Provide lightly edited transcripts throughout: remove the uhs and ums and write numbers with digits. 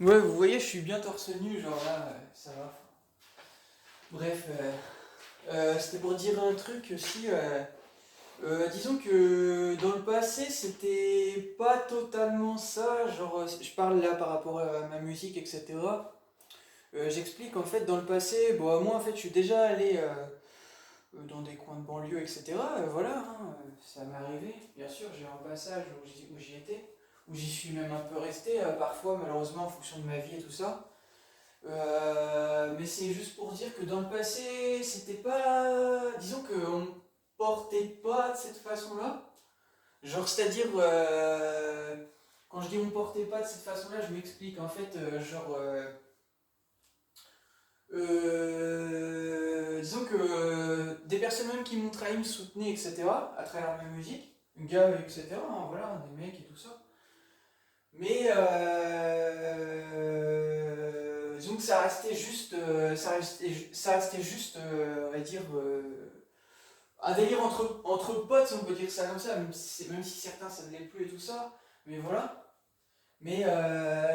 Ouais, vous voyez, je suis bien torse nu, genre là, ça va. Bref, c'était pour dire un truc aussi. Disons que dans le passé, c'était pas totalement ça. Genre, je parle là par rapport à ma musique, etc. J'explique en fait, dans le passé, bon, moi en fait, je suis déjà allé dans des coins de banlieue, etc. Voilà, hein, ça m'est arrivé. Bien sûr, j'ai un passage où j'y étais, où j'y suis même un peu resté, parfois, malheureusement, en fonction de ma vie et tout ça. Mais c'est juste pour dire que dans le passé, c'était pas. Disons qu'on portait pas de cette façon-là. Genre, c'est-à-dire, quand je dis on portait pas de cette façon-là, je m'explique. En fait, disons que des personnes même qui m'ont trahi me soutenaient, etc., à travers ma musique, gars, etc., hein, voilà, des mecs et tout ça. Mais disons que ça restait juste, ça restait juste, on va dire, un délire entre potes, si on peut dire ça comme ça, même si certains ça ne l'est plus et tout ça. Mais voilà. Mais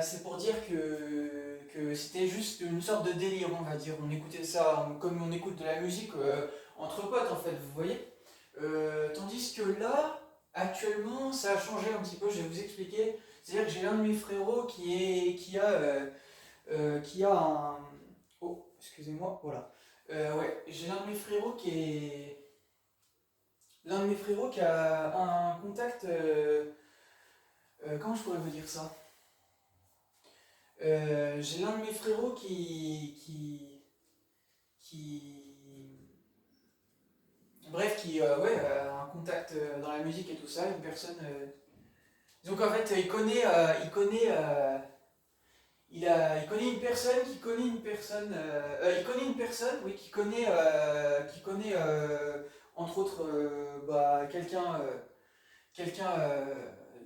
c'est pour dire que c'était juste une sorte de délire, on va dire. On écoutait ça comme on écoute de la musique entre potes, en fait, vous voyez. Tandis que là, actuellement, ça a changé un petit peu, je vais vous expliquer. C'est-à-dire que j'ai l'un de mes frérots qui a un... Oh, excusez-moi, voilà. Ouais, j'ai l'un de mes frérots qui est... L'un de mes frérots qui a un contact... comment je pourrais vous dire ça? J'ai l'un de mes frérots qui... Bref, qui ouais, a un contact dans la musique et tout ça, une personne... Donc en fait, il connaît une personne qui connaît une personne. Il connaît une personne, oui, qui connaît entre autres bah, quelqu'un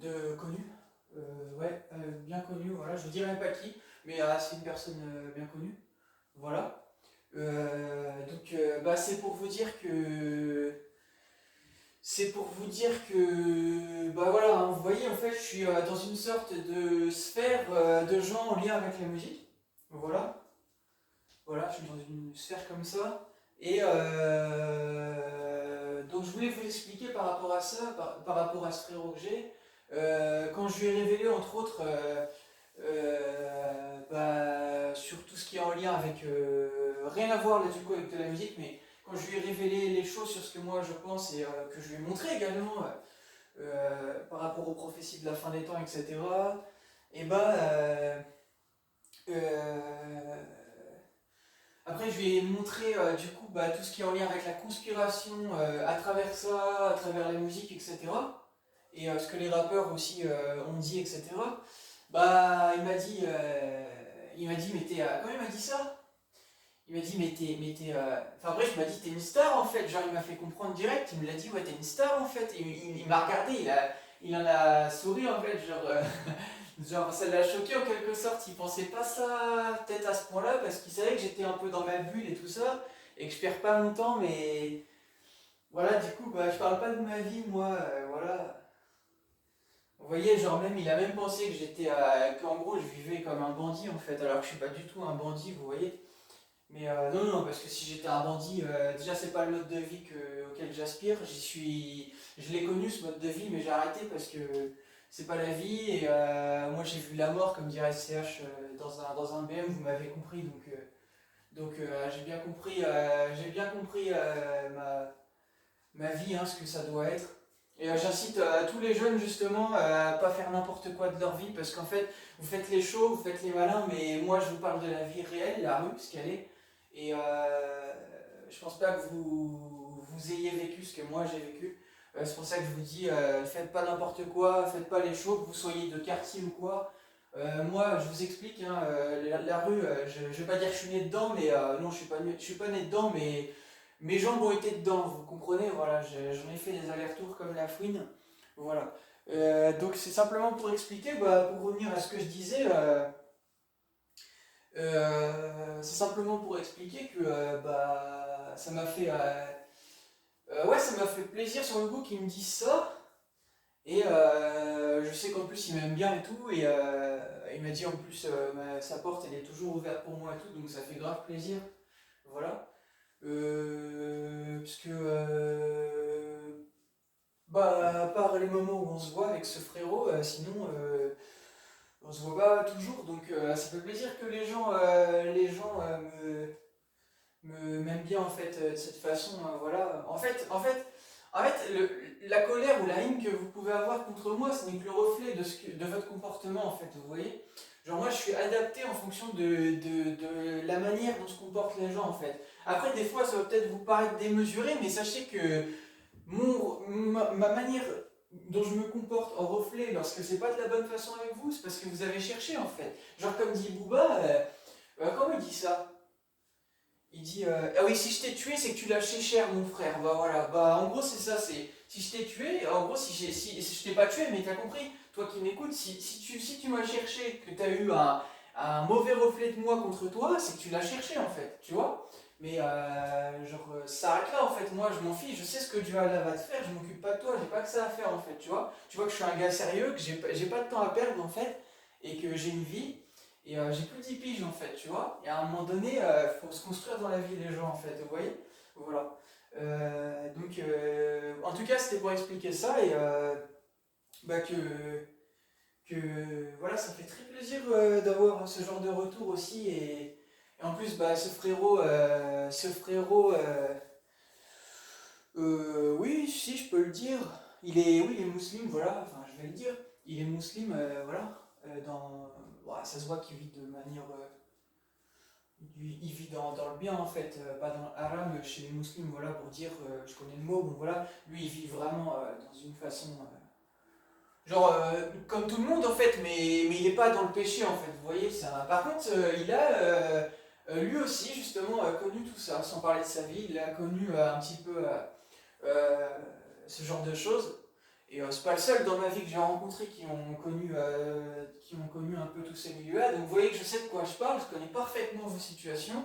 de connu. Ouais, bien connu, voilà. Je ne dirais pas qui, mais c'est une personne bien connue. Voilà. Bah, c'est pour vous dire que, bah voilà, hein, vous voyez, en fait, je suis dans une sorte de sphère de gens en lien avec la musique. Voilà, voilà, je suis dans une sphère comme ça. Et donc, je voulais vous expliquer par rapport à ça, par rapport à ce frérot que j'ai. Quand je lui ai révélé, entre autres, bah, sur tout ce qui est en lien avec rien à voir là du coup avec de la musique, mais quand je lui ai révélé les choses sur ce que moi je pense et que je lui ai montré également par rapport aux prophéties de la fin des temps, etc. Et bah euh, après je lui ai montré du coup bah, tout ce qui est en lien avec la conspiration à travers ça, à travers la musique, etc. Et ce que les rappeurs aussi ont dit, etc. Bah il m'a dit mais t'es quand il m'a dit ça. Il m'a dit, Enfin bref, il m'a dit, t'es une star en fait. Genre, il m'a fait comprendre direct. Il me l'a dit, ouais, t'es une star en fait. Et il m'a regardé, il en a souri en fait. Genre, genre, ça l'a choqué en quelque sorte. Il pensait pas ça peut-être à ce point-là parce qu'il savait que j'étais un peu dans ma bulle et tout ça. Et que je perds pas mon temps. Mais voilà, du coup, bah, je parle pas de ma vie, moi. Voilà. Vous voyez, genre, même, il a même pensé que qu'en gros, je vivais comme un bandit en fait. Alors que je suis pas du tout un bandit, vous voyez. Mais non, non, parce que si j'étais un bandit, déjà c'est pas le mode de vie auquel j'aspire. Je l'ai connu ce mode de vie, mais j'ai arrêté parce que c'est pas la vie. Et moi j'ai vu la mort, comme dirait SCH, dans un BM, vous m'avez compris. Donc j'ai bien compris ma vie, hein, ce que ça doit être. Et j'incite tous les jeunes justement à pas faire n'importe quoi de leur vie parce qu'en fait vous faites les shows, vous faites les malins, mais moi je vous parle de la vie réelle, la rue, ce qu'elle est. Et je pense pas que vous ayez vécu ce que moi j'ai vécu. C'est pour ça que je vous dis, faites pas n'importe quoi, faites pas les shows, que vous soyez de quartier ou quoi. Moi, je vous explique, hein, la rue, je vais pas dire que je suis né dedans, mais non, je suis pas né dedans, mais mes jambes ont été dedans, vous comprenez, voilà, j'en ai fait des allers-retours comme la fouine, voilà. Donc c'est simplement pour expliquer, bah, pour revenir à ce que je disais, c'est simplement pour expliquer que bah, ça m'a fait, ouais, ça m'a fait plaisir sur le coup qu'ils me disent ça, Et je sais qu'en plus il m'aime bien et tout, et il m'a dit en plus sa porte elle est toujours ouverte pour moi et tout, donc ça fait grave plaisir. Voilà. Parce que bah, à part les moments où on se voit avec ce frérot, sinon on se voit pas toujours, donc ça fait plaisir que m'aiment bien en fait de cette façon, voilà. La colère ou la haine que vous pouvez avoir contre moi, ce n'est que le reflet de votre comportement en fait, vous voyez. Genre moi je suis adapté en fonction de la manière dont se comportent les gens en fait. Après des fois ça va peut-être vous paraître démesuré, mais sachez que ma manière dont je me comporte en reflet lorsque c'est pas de la bonne façon avec vous, c'est parce que vous avez cherché en fait. Genre comme dit Booba, comment il dit ça? Il dit ah oui, si je t'ai tué, c'est que tu l'as lâché cher, mon frère. Bah voilà, bah en gros, c'est ça. C'est si je t'ai tué, en gros, si je t'ai pas tué, mais t'as compris, toi qui m'écoutes, si tu m'as cherché, que t'as eu un mauvais reflet de moi contre toi, c'est que tu l'as cherché en fait, tu vois. Mais ça arrête là en fait. Moi, je m'en fiche, je sais ce que Dieu Allah va te faire, je m'occupe pas de toi, j'ai pas que ça à faire en fait, tu vois. Tu vois que je suis un gars sérieux, que j'ai pas de temps à perdre en fait, et que j'ai une vie. Et j'ai plus 10 piges en fait, tu vois. Et à un moment donné, il faut se construire dans la vie des gens en fait, vous voyez. Voilà. En tout cas, c'était pour expliquer ça et bah, voilà, ça fait très plaisir d'avoir ce genre de retour aussi. Et en plus, bah, oui, si je peux le dire, oui, il est musulman, voilà, enfin je vais le dire, il est musulman, voilà, ouais, ça se voit qu'il vit de manière il vit dans le bien en fait, pas dans le haram chez les musulmans, voilà, pour dire, je connais le mot, bon voilà, lui il vit vraiment dans une façon, comme tout le monde en fait, mais il n'est pas dans le péché en fait, vous voyez, ça. Par contre, il a lui aussi justement connu tout ça, sans parler de sa vie, il a connu un petit peu euh, ce genre de choses. Et c'est pas le seul dans ma vie que j'ai rencontré qui ont connu un peu tous ces milieux-là. Donc vous voyez que je sais de quoi je parle, je connais parfaitement vos situations.